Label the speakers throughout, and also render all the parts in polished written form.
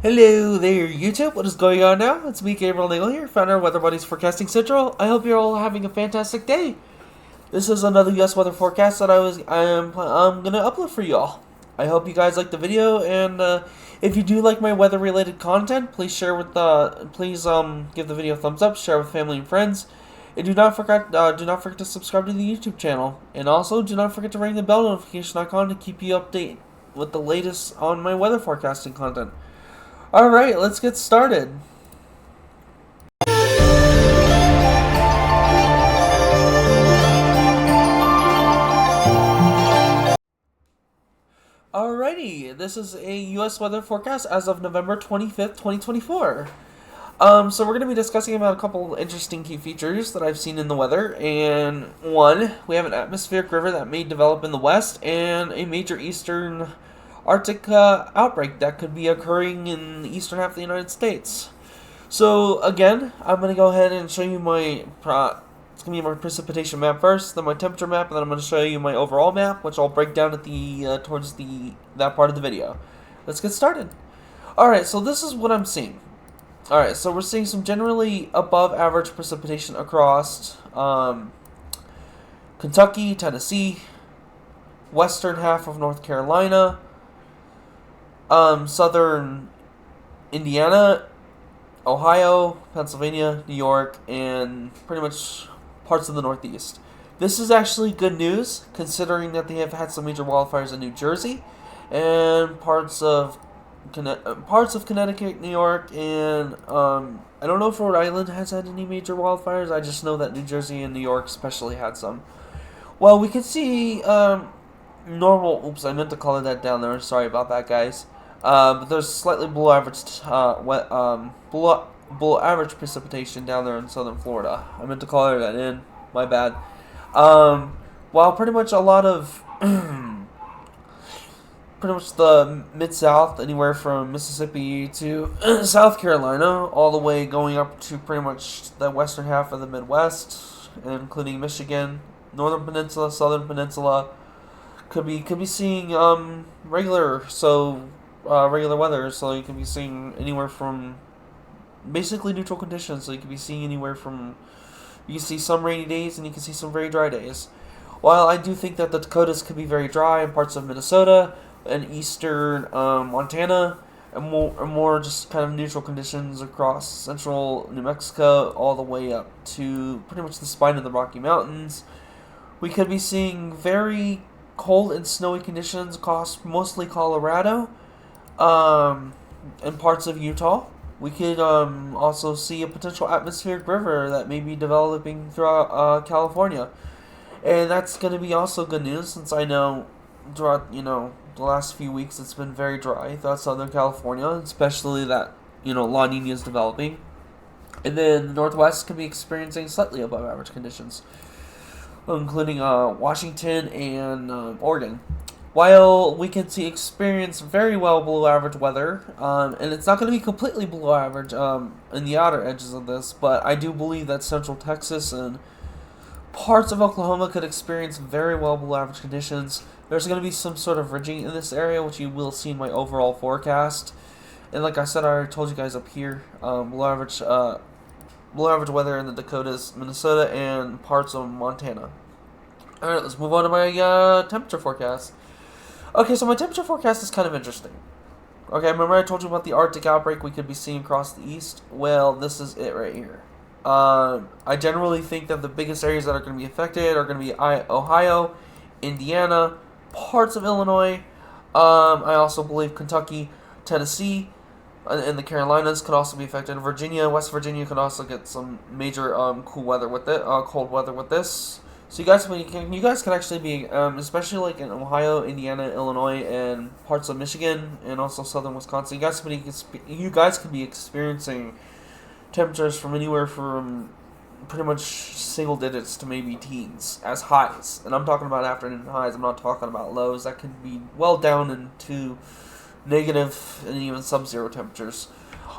Speaker 1: Hello there, YouTube. What is going on now? It's me, Gabriel Nagel here, founder of Weather Buddies Forecasting Central. I hope you're all having a fantastic day. This is another U.S. weather forecast that I'm gonna upload for y'all. I hope you guys like the video, and if you do like my weather-related content, please share with give the video a thumbs up, share with family and friends, and do not forget to subscribe to the YouTube channel, and also do not forget to ring the bell notification icon to keep you updated with the latest on my weather forecasting content. Alright, let's get started. Alrighty, this is a U.S. weather forecast as of November 25th, 2024. So we're going to be discussing about a couple interesting key features that I've seen in the weather. And one, we have an atmospheric river that may develop in the west and a major eastern Arctic outbreak that could be occurring in the eastern half of the United States. So again, I'm going to go ahead and show you my it's going to be my precipitation map first, then my temperature map, and then I'm going to show you my overall map, which I'll break down at the towards that part of the video. Let's get started. Alright, so this is what I'm seeing. Alright, so we're seeing some generally above average precipitation across Kentucky, Tennessee, western half of North Carolina, southern Indiana, Ohio, Pennsylvania, New York, and pretty much parts of the Northeast. This is actually good news, considering that they have had some major wildfires in New Jersey and parts of Connecticut, New York, and I don't know if Rhode Island has had any major wildfires. I just know that New Jersey and New York especially had some. Well, we can see normal. Oops, I meant to color that down there. Sorry about that, guys. But there's slightly below average below average precipitation down there in southern Florida. I meant to color that in. My bad. While pretty much a lot of pretty much the mid-south, anywhere from Mississippi to South Carolina, all the way going up to pretty much the western half of the Midwest, including Michigan, Northern Peninsula, Southern Peninsula, could be seeing regular weather. So you can be seeing anywhere from basically neutral conditions. So you can be seeing anywhere from, you can see some rainy days and you can see some very dry days. While I do think that the Dakotas could be very dry in parts of Minnesota and eastern Montana, and more just kind of neutral conditions across central New Mexico all the way up to pretty much the spine of the Rocky Mountains. We could be seeing very cold and snowy conditions across mostly Colorado and parts of Utah. We could also see a potential atmospheric river that may be developing throughout California. And that's going to be also good news, since I know throughout, the last few weeks it's been very dry throughout Southern California, especially that, La Nina is developing. And then the Northwest could be experiencing slightly above average conditions, including Washington and Oregon. While we can experience very well below average weather, and it's not going to be completely below average in the outer edges of this, but I do believe that central Texas and parts of Oklahoma could experience very well below average conditions. There's going to be some sort of ridging in this area, which you will see in my overall forecast. And like I said, I already told you guys up here, below average weather in the Dakotas, Minnesota, and parts of Montana. Alright, let's move on to my temperature forecast. Okay, so my temperature forecast is kind of interesting. Okay, remember I told you about the Arctic outbreak we could be seeing across the east? Well, this is it right here. I generally think that the biggest areas that are going to be affected are going to be Ohio, Indiana, parts of Illinois. I also believe Kentucky, Tennessee, and the Carolinas could also be affected. Virginia, West Virginia could also get some major cold weather with this. So you guys can actually be, especially like in Ohio, Indiana, Illinois, and parts of Michigan, and also southern Wisconsin. You guys could be experiencing temperatures from anywhere from pretty much single digits to maybe teens as highs. And I'm talking about afternoon highs. I'm not talking about lows. That could be well down into negative and even sub-zero temperatures.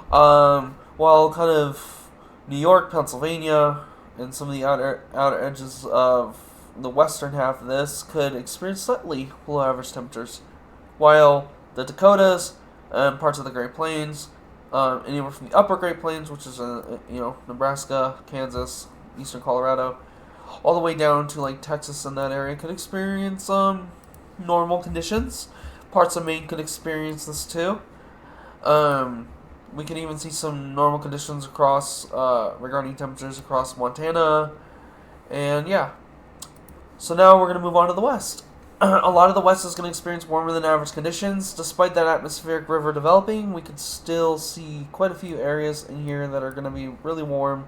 Speaker 1: While kind of New York, Pennsylvania, and some of the outer edges of the western half of this could experience slightly below average temperatures, while the Dakotas, and parts of the Great Plains, anywhere from the Upper Great Plains, which is Nebraska, Kansas, eastern Colorado, all the way down to like Texas and that area could experience normal conditions. Parts of Maine could experience this too. We can even see some normal conditions across regarding temperatures across Montana, and yeah. So now we're going to move on to the west. A lot of the west is going to experience warmer than average conditions. Despite that atmospheric river developing, we could still see quite a few areas in here that are going to be really warm,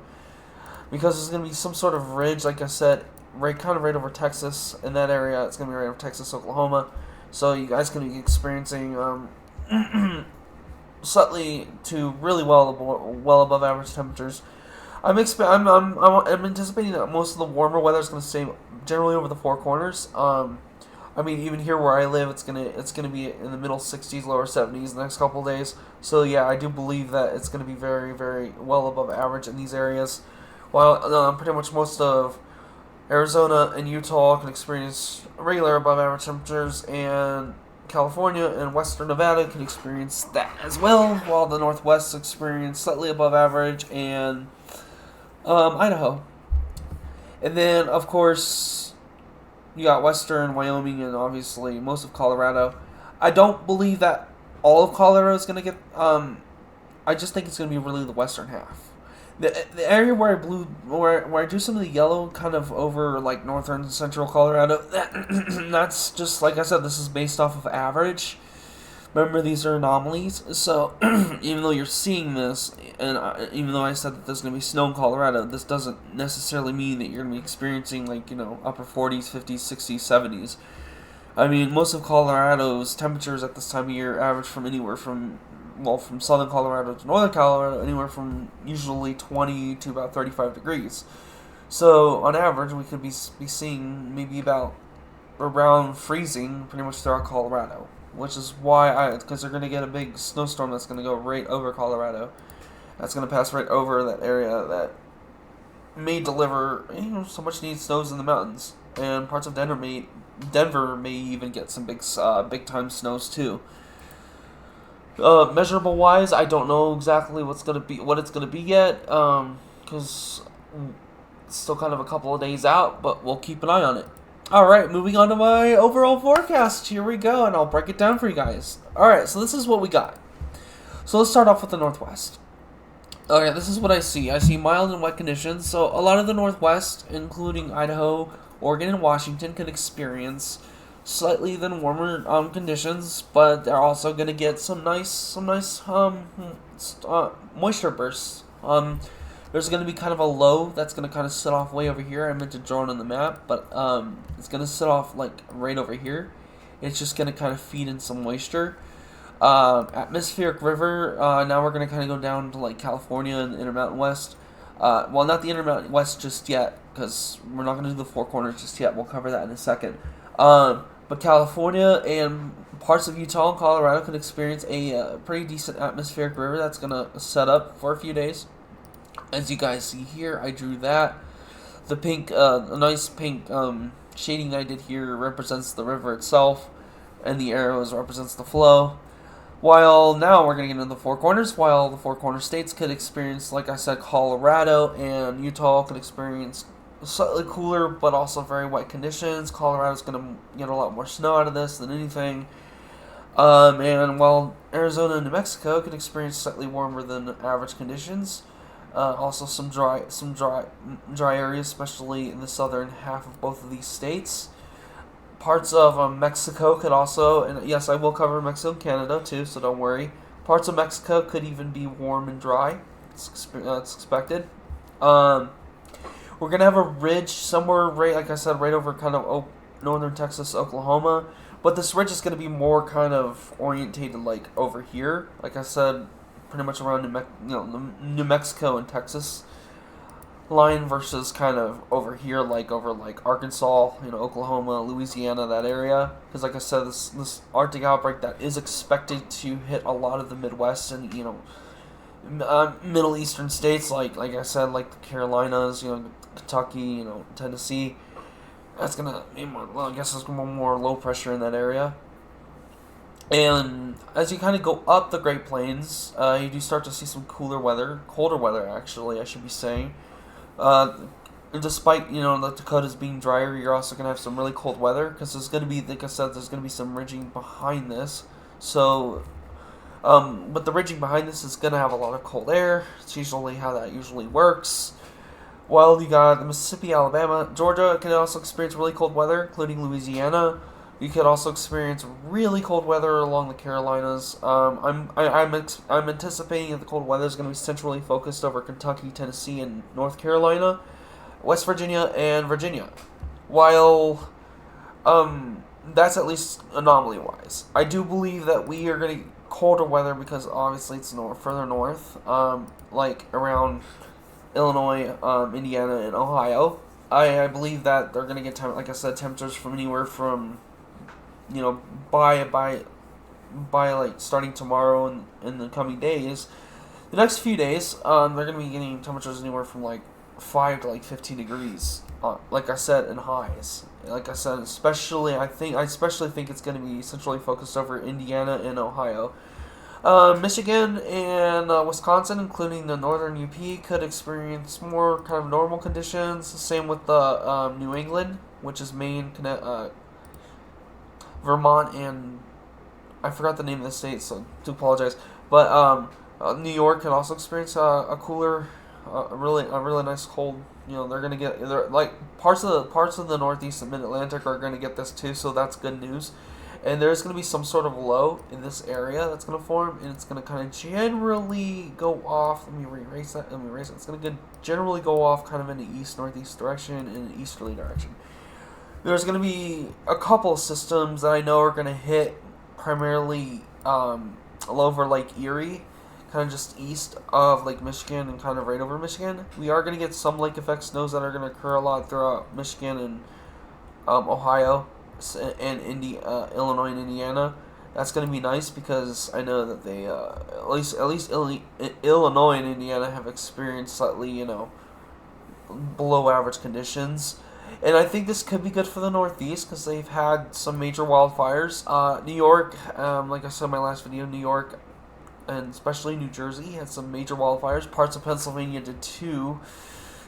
Speaker 1: because there's going to be some sort of ridge, like I said, right over Texas. In that area, it's going to be right over Texas, Oklahoma. So you guys can be experiencing slightly to really well above average temperatures. I'm anticipating that most of the warmer weather is going to stay generally over the Four Corners. I mean, even here where I live, it's gonna be in the middle 60s, lower 70s the next couple of days. So yeah, I do believe that it's gonna be very, very well above average in these areas. While pretty much most of Arizona and Utah can experience regular above average temperatures, and California and western Nevada can experience that as well, while the Northwest experience slightly above average, and Idaho. And then, of course, you got western Wyoming and obviously most of Colorado. I don't believe that all of Colorado is going to get... I just think it's going to be really the western half. The area where I drew some of the yellow kind of over like northern and central Colorado, that's just, like I said, this is based off of average. Remember, these are anomalies, so even though you're seeing this, and even though I said that there's going to be snow in Colorado, this doesn't necessarily mean that you're going to be experiencing, like, upper 40s, 50s, 60s, 70s. I mean, most of Colorado's temperatures at this time of year average from anywhere from southern Colorado to northern Colorado, anywhere from usually 20 to about 35 degrees. So, on average, we could be seeing maybe about around freezing pretty much throughout Colorado. Which is why because they're going to get a big snowstorm that's going to go right over Colorado. That's going to pass right over that area that may deliver so much needed snows in the mountains. And parts of Denver may even get some big time snows too. Measurable wise, I don't know exactly what it's going to be yet, because it's still kind of a couple of days out, but we'll keep an eye on it. Alright, moving on to my overall forecast. Here we go, and I'll break it down for you guys. Alright, so this is what we got. So let's start off with the Northwest. Okay, this is what I see. I see mild and wet conditions. So a lot of the Northwest, including Idaho, Oregon, and Washington, can experience slightly warmer conditions, but they're also going to get some nice moisture bursts. There's going to be kind of a low that's going to kind of sit off way over here. I meant to draw it on the map, but it's going to sit off like right over here. It's just going to kind of feed in some moisture. Atmospheric river, now we're going to kind of go down to like California and the Intermountain West. Well, not the Intermountain West just yet, because we're not going to do the Four Corners just yet. We'll cover that in a second. But California and parts of Utah and Colorado can experience a pretty decent atmospheric river that's going to set up for a few days. As you guys see here, I drew that. The pink, a nice pink shading that I did here represents the river itself, and the arrows represents the flow. While now we're going to get into the Four Corners, while the Four Corner states could experience, like I said, Colorado and Utah could experience slightly cooler but also very wet conditions. Colorado's going to get a lot more snow out of this than anything. And while Arizona and New Mexico could experience slightly warmer than average conditions. Also some dry areas, especially in the southern half of both of these states. Parts of Mexico could also, and yes, I will cover Mexico and Canada too, so don't worry. Parts of Mexico could even be warm and dry. It's expected. We're going to have a ridge somewhere, right, like I said, right over kind of northern Texas, Oklahoma. But this ridge is going to be more kind of orientated like over here. Like I said, pretty much around New Mexico and Texas line versus kind of over here, like over like Arkansas, Oklahoma, Louisiana, that area. Because like I said, this Arctic outbreak that is expected to hit a lot of the Midwest and Middle Eastern states, like I said, like the Carolinas, Kentucky, Tennessee. That's gonna be more. Well, I guess there's more low pressure in that area. And as you kind of go up the Great Plains, you do start to see some colder weather actually, I should be saying. And despite the Dakotas being drier, you're also gonna have some really cold weather because there's gonna be, like I said, there's gonna be some ridging behind this. So, but the ridging behind this is gonna have a lot of cold air. It's usually how that usually works. While you got the Mississippi, Alabama, Georgia can also experience really cold weather, including Louisiana. You could also experience really cold weather along the Carolinas. I'm anticipating that the cold weather is going to be centrally focused over Kentucky, Tennessee, and North Carolina, West Virginia, and Virginia. While that's at least anomaly wise. I do believe that we are going to get colder weather because obviously it's further north, like around Illinois, Indiana, and Ohio. I believe that they're going to get, like I said, temperatures from anywhere from, by like starting tomorrow and in the coming days. The next few days, they're going to be getting temperatures anywhere from like 5 to like 15 degrees. Like I said, in highs. Like I said, I especially think it's going to be centrally focused over Indiana and Ohio. Michigan and Wisconsin, including the northern UP, could experience more kind of normal conditions. Same with the New England, which is Maine, Vermont, and I forgot the name of the state, so I do apologize. But New York can also experience a cooler, a really nice cold. They're gonna get like parts of the Northeast and Mid Atlantic are gonna get this too, so that's good news. And there's going to be some sort of low in this area that's going to form, and it's going to kind of generally go off. Let me erase that. It's going to generally go off kind of in the east-northeast direction and an easterly direction. There's going to be a couple of systems that I know are going to hit primarily all over Lake Erie, kind of just east of Lake Michigan and kind of right over Michigan. We are going to get some lake effect snows that are going to occur a lot throughout Michigan and Ohio and Illinois and Indiana. That's going to be nice because I know that they at least Illinois and Indiana have experienced slightly below average conditions, and I think this could be good for the Northeast because they've had some major wildfires. New York, like I said in my last video, New York and especially New Jersey had some major wildfires. Parts of Pennsylvania did too.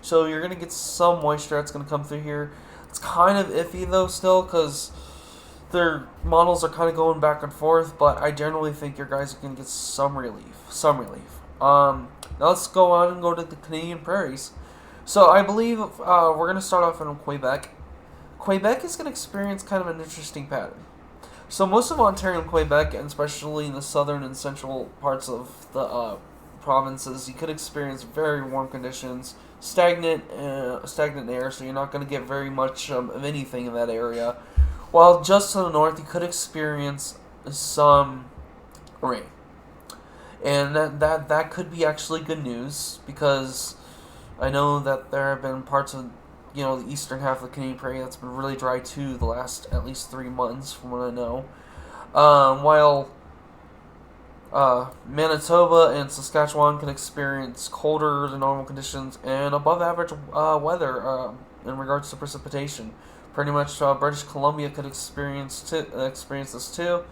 Speaker 1: So you're going to get some moisture that's going to come through here. It's kind of iffy though still because their models are kind of going back and forth, but I generally think your guys are going to get some relief. Now let's go on and go to the Canadian prairies. So I believe we're going to start off in Quebec. Quebec is going to experience kind of an interesting pattern. So most of Ontario and Quebec, and especially in the southern and central parts of the provinces, you could experience very warm conditions, stagnant air, so you're not going to get very much of anything in that area. While just to the north, you could experience some rain, and that could be actually good news because I know that there have been parts of the eastern half of the Canadian prairie that's been really dry too the last at least 3 months, from what I know. While Manitoba and Saskatchewan can experience colder than normal conditions and above average weather in regards to precipitation. Pretty much British Columbia could experience this too.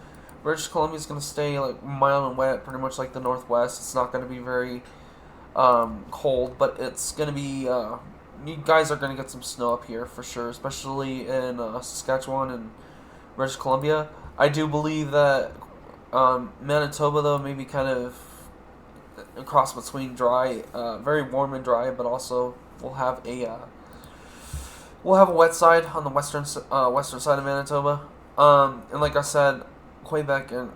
Speaker 1: British Columbia is going to stay like mild and wet, pretty much like the Northwest. It's not going to be very cold, but it's going to be you guys are going to get some snow up here for sure, especially in Saskatchewan and British Columbia. I do believe that Manitoba, though, may be kind of a cross between dry, very warm and dry, but also we'll have a wet side on the western side of Manitoba. And like I said, Quebec and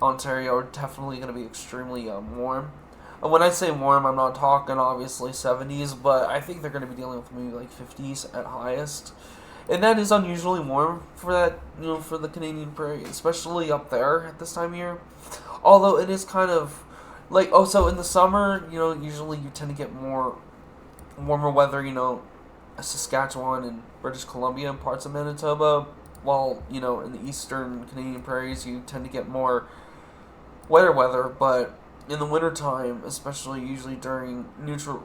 Speaker 1: Ontario are definitely going to be extremely warm. And when I say warm, I'm not talking obviously 70s, but I think they're going to be dealing with maybe like 50s at highest. And that is unusually warm for that, for the Canadian prairie, especially up there at this time of year. Although it is kind of like, so in the summer, usually you tend to get more warmer weather, Saskatchewan and British Columbia and parts of Manitoba, while, in the eastern Canadian prairies, you tend to get more wetter weather, but in the wintertime, especially usually during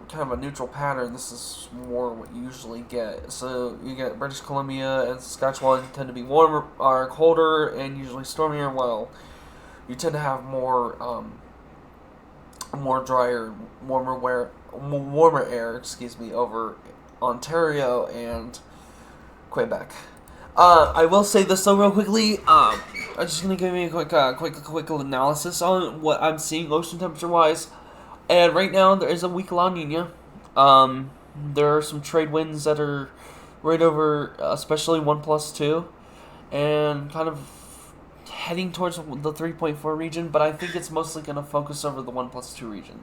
Speaker 1: kind of a neutral pattern, this is more what you usually get. So you get British Columbia and Saskatchewan tend to be warmer, or colder, and usually stormier, while you tend to have more drier, warmer air, excuse me, over Ontario and Quebec. I will say this though, real quickly. I'm just gonna give you a quick analysis on what I'm seeing ocean temperature wise. And right now there is a weak La Nina. There are some trade winds that are right over, especially 1+2, and kind of heading towards the 3.4 region. But I think it's mostly gonna focus over the 1+2 region.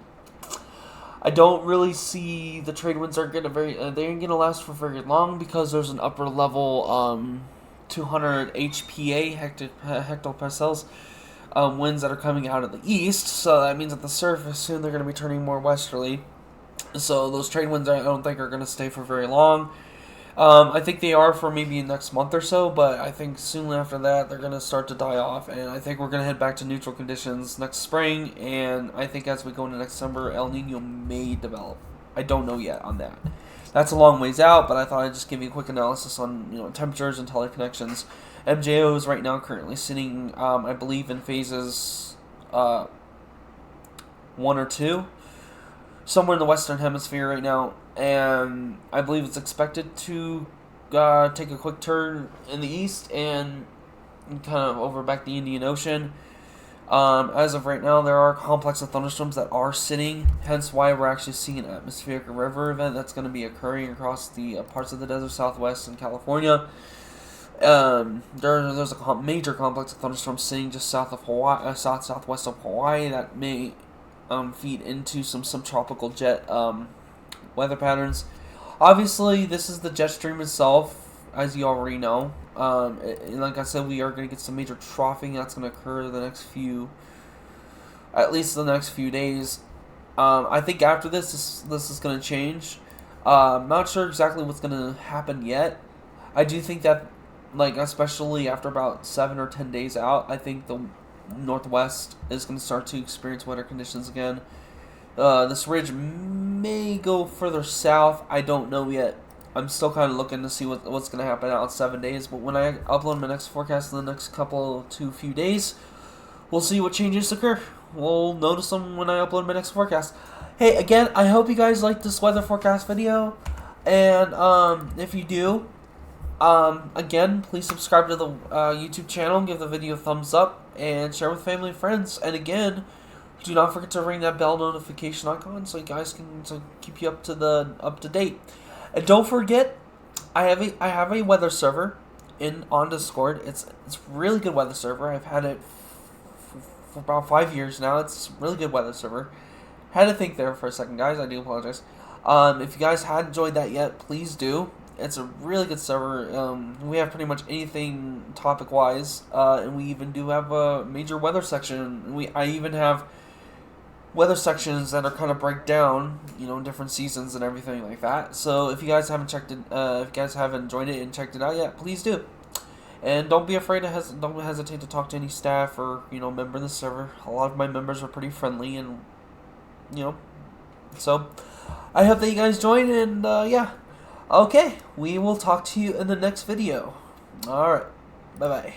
Speaker 1: I don't really see the trade winds are gonna they ain't gonna last for very long because there's an upper level 200 HPA hectopascals winds that are coming out of the east. So that means at the surface soon they're gonna be turning more westerly. So those trade winds I don't think are gonna stay for very long. I think they are for maybe next month or so, but I think soon after that they're going to start to die off, and I think we're going to head back to neutral conditions next spring, and I think as we go into next summer, El Nino may develop. I don't know yet on that. That's a long ways out, but I thought I'd just give you a quick analysis on temperatures and teleconnections. MJO is right now currently sitting, I believe, in phases 1 or 2. Somewhere in the western hemisphere right now, and I believe it's expected to take a quick turn in the east and kind of over back the Indian Ocean. As of right now, there are complex of thunderstorms that are sitting, hence why we're actually seeing an atmospheric river event that's going to be occurring across the parts of the desert southwest and California. There's a major complex of thunderstorms sitting just south of Hawaii, southwest of Hawaii that may feed into some subtropical jet weather patterns. Obviously, this is the jet stream itself, as you already know. Like I said, we are going to get some major troughing that's going to occur at least the next few days. I think after this is going to change. I'm not sure exactly what's going to happen yet. I do think that, especially after about 7 or 10 days out, I think the Northwest is going to start to experience wetter conditions again. This ridge may go further south. I don't know yet. I'm still kind of looking to see what's going to happen out in 7 days. But when I upload my next forecast in the next few days, we'll see what changes occur. We'll notice them when I upload my next forecast. Hey, again, I hope you guys liked this weather forecast video. And if you do, again, please subscribe to the YouTube channel, give the video a thumbs up, and share with family and friends. And again, do not forget to ring that bell notification icon so you guys can keep you up to date. And don't forget, I have a weather server on Discord. It's a really good weather server. I've had it for about 5 years now. It's a really good weather server. Had to think there for a second, guys. I do apologize. If you guys hadn't joined that yet, please do. It's a really good server. We have pretty much anything topic-wise, and we even do have a major weather section. I even have weather sections that are kind of break down, different seasons and everything like that. So if you guys haven't joined it and checked it out yet, please do. And don't be afraid don't hesitate to talk to any staff or member of the server. A lot of my members are pretty friendly, and so I hope that you guys join. And yeah. Okay, we will talk to you in the next video. Alright, bye-bye.